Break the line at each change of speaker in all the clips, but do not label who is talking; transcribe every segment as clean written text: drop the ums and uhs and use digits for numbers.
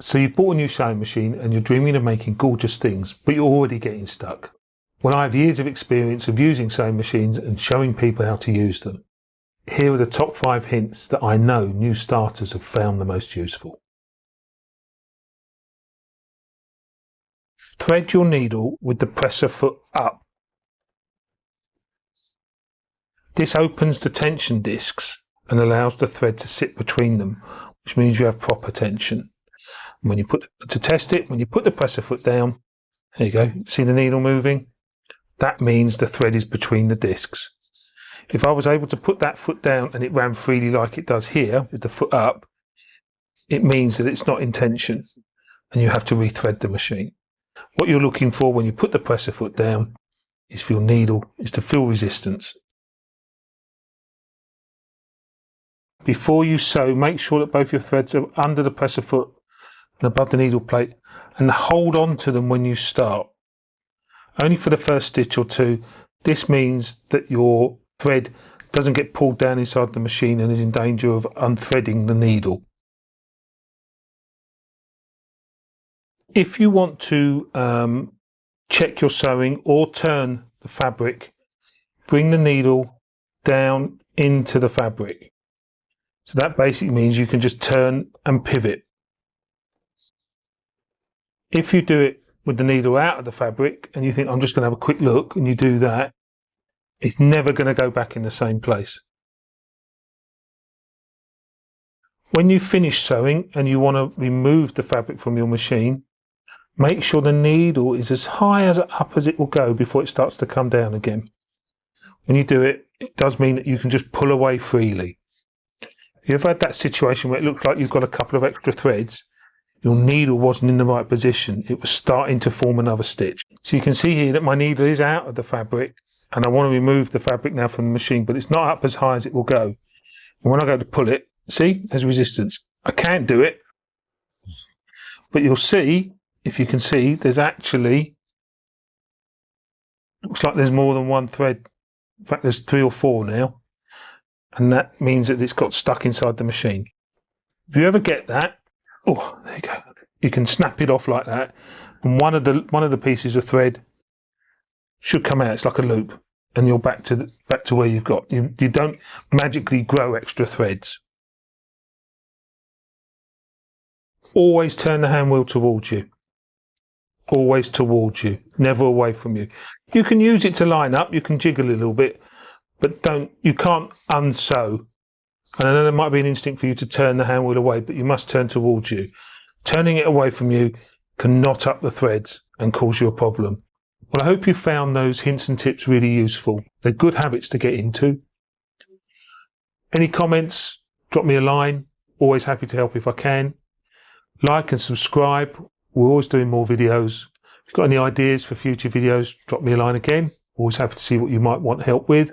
So you've bought a new sewing machine and you're dreaming of making gorgeous things, but you're already getting stuck. Well, I have years of experience of using sewing machines and showing people how to use them. Here are the top 5 hints that I know new starters have found the most useful. Thread your needle with the presser foot up. This opens the tension discs and allows the thread to sit between them, which means you have proper tension. When you to test it, when you put the presser foot down, there you go, see the needle moving? That means the thread is between the discs. If I was able to put that foot down and it ran freely like it does here, with the foot up, it means that it's not in tension and you have to rethread the machine. What you're looking for when you put the presser foot down is for your needle is to feel resistance. Before you sew, make sure that both your threads are under the presser foot and above the needle plate, and hold on to them when you start. Only for the first stitch or two. This means that your thread doesn't get pulled down inside the machine and is in danger of unthreading the needle. If you want to check your sewing or turn the fabric, bring the needle down into the fabric. So that basically means you can just turn and pivot. If you do it with the needle out of the fabric and you think, I'm just going to have a quick look, and you do that, it's never going to go back in the same place. When you finish sewing and you want to remove the fabric from your machine, make sure the needle is as high up as it will go before it starts to come down again. When you do it, it does mean that you can just pull away freely. If you've had that situation where it looks like you've got a couple of extra threads, your needle wasn't in the right position, it was starting to form another stitch. So you can see here that my needle is out of the fabric and I want to remove the fabric now from the machine, but it's not up as high as it will go. And when I go to pull it, see, there's resistance. I can't do it, but you'll see, if you can see, there's actually, looks like there's more than one thread. In fact, there's 3 or 4 now. And that means that it's got stuck inside the machine. If you ever get that, oh, there you go. You can snap it off like that, and one of the pieces of thread should come out. It's like a loop, and you're back to where you've got. You don't magically grow extra threads. Always turn the hand wheel towards you. Always towards you, never away from you. You can use it to line up. You can jiggle a little bit, but you can't unsew. And I know there might be an instinct for you to turn the hand wheel away, but you must turn towards you. Turning it away from you can knot up the threads and cause you a problem. Well, I hope you found those hints and tips really useful. They're good habits to get into. Any comments, drop me a line. Always happy to help if I can. Like and subscribe. We're always doing more videos. If you've got any ideas for future videos, drop me a line again. Always happy to see what you might want help with.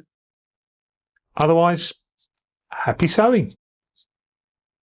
Otherwise, happy sewing.